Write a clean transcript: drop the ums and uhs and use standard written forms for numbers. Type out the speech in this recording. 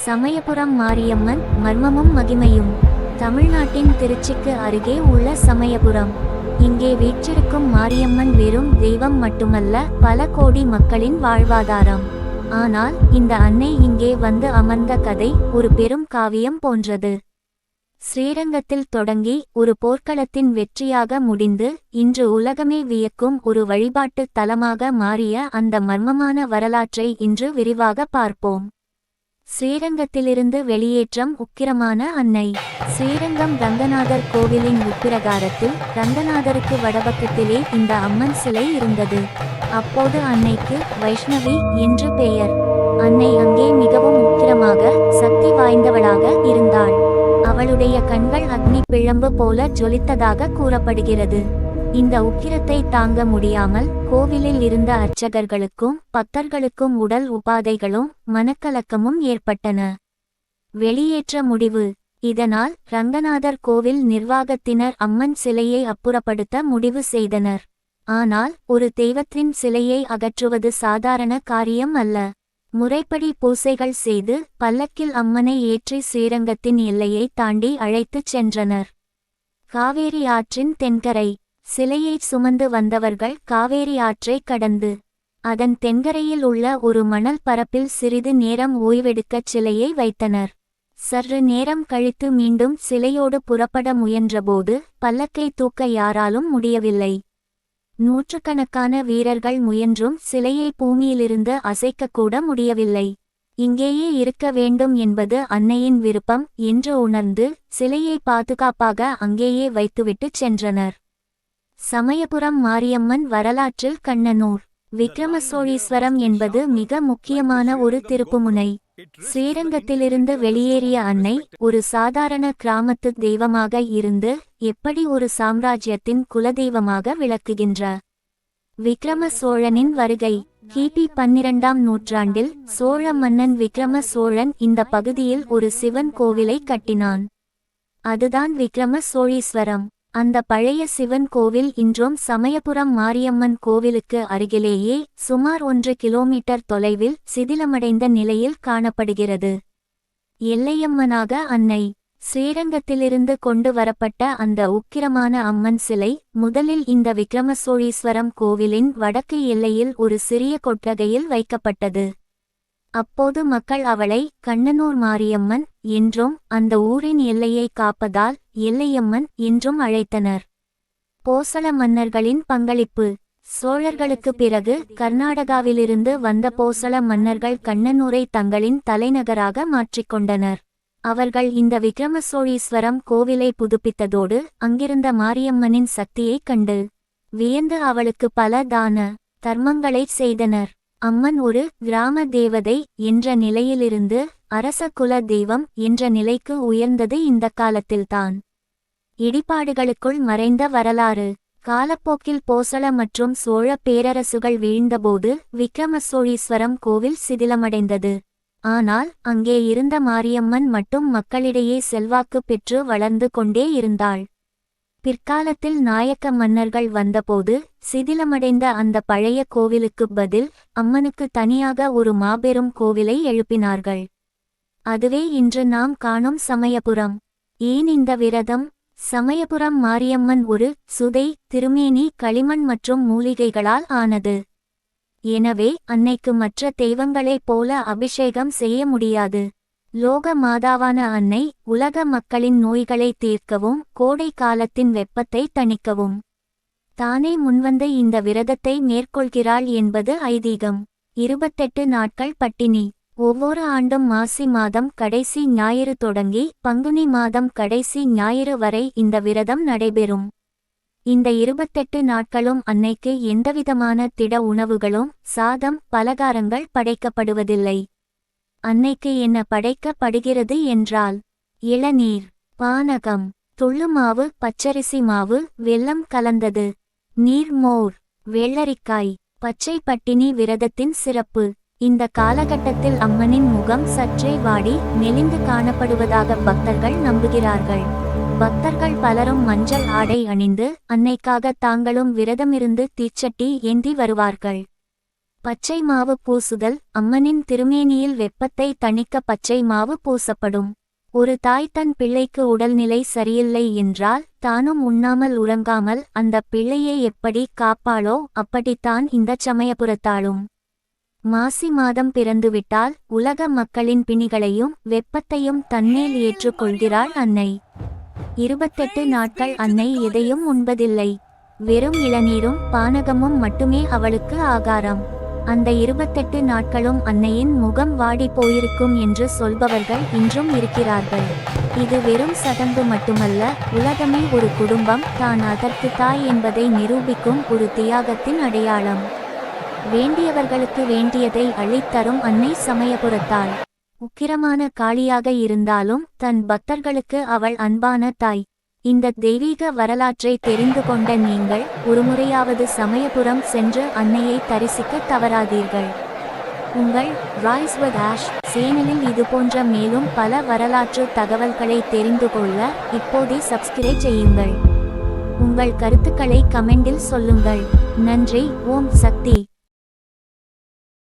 சமயபுரம் மாரியம்மன் மர்மமும் மகிமையும். தமிழ்நாட்டின் திருச்சிக்கு அருகே உள்ள சமயபுரம். இங்கே வீற்றிருக்கும் மாரியம்மன் வெறும் தெய்வம் மட்டுமல்ல, பல கோடி மக்களின் வாழ்வாதாரம். ஆனால் இந்த அன்னை இங்கே வந்து அமர்ந்த கதை ஒரு பெரும் காவியம் போன்றது. ஸ்ரீரங்கத்தில் தொடங்கி ஒரு போர்க்களத்தின் வெற்றியாக முடிந்து இன்று உலகமே வியக்கும் ஒரு வழிபாட்டு தலமாக மாறிய அந்த மர்மமான வரலாற்றை இன்று விரிவாக பார்ப்போம். ஸ்ரீரங்கத்திலிருந்து வெளியேற்றம். உக்கிரமான அன்னை. ஸ்ரீரங்கம் ரங்கநாதர் கோவிலின் உட்பிரகாரத்தில் ரங்கநாதருக்கு வடபக்கத்திலே இந்த அம்மன் சிலை இருந்தது. அப்போது அன்னைக்கு வைஷ்ணவி என்று பெயர். அன்னை அங்கே மிகவும் உக்கிரமாக சக்தி வாய்ந்தவளாக இருந்தாள். அவளுடைய கண்கள் அக்னி பிழம்பு போல ஜொலித்ததாக கூறப்படுகிறது. இந்த உக்கிரத்தை தாங்க முடியாமல் கோவிலில் இருந்த அர்ச்சகர்களுக்கும் பக்தர்களுக்கும் உடல் உபாதைகளும் மனக்கலக்கமும் ஏற்பட்டன. வெளியேற்ற முடிவு. இதனால் ரங்கநாதர் கோவில் நிர்வாகத்தினர் அம்மன் சிலையை அப்புறப்படுத்த முடிவு செய்தனர். ஆனால் ஒரு தெய்வத்தின் சிலையை அகற்றுவது சாதாரண காரியம் அல்ல. முறைப்படி பூசைகள் செய்து பல்லக்கில் அம்மனை ஏற்றி ஸ்ரீரங்கத்தின் எல்லையை தாண்டி அழைத்துச் சென்றனர். காவேரி ஆற்றின் தென்கரை. சிலையை சுமந்து வந்தவர்கள் காவேரி ஆற்றை கடந்து அதன் தென்கரையில் உள்ள ஒரு மணல் பரப்பில் சிறிது நேரம் ஓய்வெடுக்கச் சிலையை வைத்தனர். சற்று நேரம் கழித்து மீண்டும் சிலையோடு புறப்பட முயன்றபோது பல்லக்கை தூக்க யாராலும் முடியவில்லை. நூற்றுக்கணக்கான வீரர்கள் முயன்றும் சிலையை பூமியிலிருந்து அசைக்கக்கூட முடியவில்லை. இங்கேயே இருக்க வேண்டும் என்பது அன்னையின் விருப்பம் என்று உணர்ந்து சிலையை பாதுகாப்பாக அங்கேயே வைத்துவிட்டுச் சென்றனர். சமயபுரம் மாரியம்மன் வரலாற்றில் கண்ணனூர் விக்ரமசோழீஸ்வரம் என்பது மிக முக்கியமான ஒரு திருப்புமுனை. ஸ்ரீரங்கத்திலிருந்து வெளியேறிய அன்னை ஒரு சாதாரண கிராமத்து தெய்வமாக இருந்து எப்படி ஒரு சாம்ராஜ்யத்தின் குலதெய்வமாக விளக்குகின்ற விக்ரம சோழனின் வருகை. கிபி 12ஆம் நூற்றாண்டில் சோழ மன்னன் விக்ரம சோழன் இந்த பகுதியில் ஒரு சிவன் கோவிலை கட்டினான். அதுதான் விக்ரம சோழீஸ்வரம். அந்த பழைய சிவன் கோவில் இன்றும் சமயபுரம் மாரியம்மன் கோவிலுக்கு அருகிலேயே சுமார் 1 கிலோமீட்டர் தொலைவில் சிதிலமடைந்த நிலையில் காணப்படுகிறது. எல்லையம்மனாக அன்னை. ஸ்ரீரங்கத்திலிருந்து கொண்டு வரப்பட்ட அந்த உக்கிரமான அம்மன் சிலை முதலில் இந்த விக்ரமசோழீஸ்வரம் கோவிலின் வடக்கு எல்லையில் ஒரு சிறிய கொட்டகையில் வைக்கப்பட்டது. அப்போது மக்கள் அவளை கண்ணனூர் மாரியம்மன் என்றும் அந்த ஊரின் எல்லையை காப்பதால் எல்லையம்மன் என்றும் அழைத்தனர். போசள மன்னர்களின் பங்களிப்பு. சோழர்களுக்கு பிறகு கர்நாடகாவிலிருந்து வந்த போசள மன்னர்கள் கண்ணனூரை தங்களின் தலைநகராக மாற்றிக்கொண்டனர். அவர்கள் இந்த விக்ரமசோழீஸ்வரம் கோவிலை புதுப்பித்ததோடு அங்கிருந்த மாரியம்மனின் சக்தியைக் கண்டு வியந்து அவளுக்கு பல தான தர்மங்களைச் செய்தனர். அம்மன் ஒரு கிராம தேவதை என்ற நிலையிலிருந்து அரச குல தெய்வம் என்ற நிலைக்கு உயர்ந்தது இந்த காலத்தில்தான். இடிபாடுகளுக்குள் மறைந்த வரலாறு. காலப்போக்கில் போசள மற்றும் சோழ பேரரசுகள் வீழ்ந்தபோது விக்ரமசோழீஸ்வரம் கோவில் சிதிலமடைந்தது. ஆனால் அங்கே இருந்த மாரியம்மன் மட்டும் மக்களிடையே செல்வாக்கு பெற்று வளர்ந்து கொண்டே இருந்தாள். பிற்காலத்தில் நாயக்க மன்னர்கள் வந்தபோது சிதிலமடைந்த அந்த பழைய கோவிலுக்கு பதில் அம்மனுக்கு தனியாக ஒரு மாபெரும் கோவிலை எழுப்பினார்கள். அதுவே இன்று நாம் காணும் சமயபுரம். ஏன் இந்த விரதம்? சமயபுரம் மாரியம்மன் ஒரு சுதை திருமேனி களிமண் மற்றும் மூலிகைகளால் ஆனது. எனவே அன்னைக்கு மற்ற தெய்வங்களைப் போல அபிஷேகம் செய்ய முடியாது. லோக மாதாவான அன்னை உலக மக்களின் நோய்களை தீர்க்கவும் கோடை காலத்தின் வெப்பத்தை தணிக்கவும் தானே முன்வந்து இந்த விரதத்தை மேற்கொள்கிறாள் என்பது ஐதீகம். 28 நாட்கள் பட்டினி. ஒவ்வொரு ஆண்டும் மாசி மாதம் கடைசி ஞாயிறு தொடங்கி பங்குனி மாதம் கடைசி ஞாயிறு வரை இந்த விரதம் நடைபெறும். இந்த 28 நாட்களும் அன்னைக்கு எந்தவிதமான திட உணவுகளும் சாதம் பலகாரங்கள் படைக்கப்படுவதில்லை. அன்னைக்கு என்ன படைக்கப்படுகிறது என்றால் இளநீர், பானகம், துள்ளுமாவு, பச்சரிசி மாவு, வெல்லம் கலந்தது, நீர்மோர், வெள்ளரிக்காய். பச்சை பட்டினி விரதத்தின் சிறப்பு. இந்த காலகட்டத்தில் அம்மனின் முகம் சற்றே வாடி மெலிந்து காணப்படுவதாக பக்தர்கள் நம்புகிறார்கள். பக்தர்கள் பலரும் மஞ்சள் ஆடை அணிந்து அன்னைக்காக தாங்களும் விரதமிருந்து தீச்சட்டி ஏந்தி வருவார்கள். பச்சை மாவு பூசுதல். அம்மனின் திருமேனியில் வெப்பத்தை தணிக்க பச்சை மாவு பூசப்படும். ஒரு தாய் தன் பிள்ளைக்கு உடல்நிலை சரியில்லை என்றால் தானும் உண்ணாமல் உறங்காமல் அந்த பிள்ளையை எப்படி காப்பாளோ அப்படித்தான் இந்த சமயபுரத்தாளும். மாசி மாதம் பிறந்துவிட்டால் உலக மக்களின் பிணிகளையும் வெப்பத்தையும் தன்மேல் ஏற்றுக்கொள்கிறாள் அன்னை. 28 நாட்கள் அன்னை எதையும் உண்பதில்லை. வெறும் இளநீரும் பானகமும் மட்டுமே அவளுக்கு ஆகாரம். அந்த 28 நாட்களும் அன்னையின் முகம் வாடி போயிருக்கும் என்று சொல்பவர்கள் இன்றும் இருக்கிறார்கள். இது வெறும் சடங்கு மட்டுமல்ல, உலகமே ஒரு குடும்பம் தான் அதற்கு தாய் என்பதை நிரூபிக்கும் ஒரு தியாகத்தின் அடையாளம். வேண்டியவர்களுக்கு வேண்டியதை அள்ளித்தரும் அன்னை சமயபுரத்தாள். உக்கிரமான காளியாக இருந்தாலும் தன் பக்தர்களுக்கு அவள் அன்பான தாய். இந்த தெய்வீக வரலாற்றை தெரிந்து கொண்ட நீங்கள் ஒருமுறையாவது சமயபுரம் சென்று அன்னையை தரிசிக்க தவறாதீர்கள். உங்கள் ரைஸ் வித் ஆஷ் சேனலில் இதுபோன்ற மேலும் பல வரலாற்று தகவல்களை தெரிந்து கொள்ள இப்போதே சப்ஸ்கிரைப் செய்யுங்கள். உங்கள் கருத்துக்களை கமெண்டில் சொல்லுங்கள். நன்றி. ஓம் சக்தி.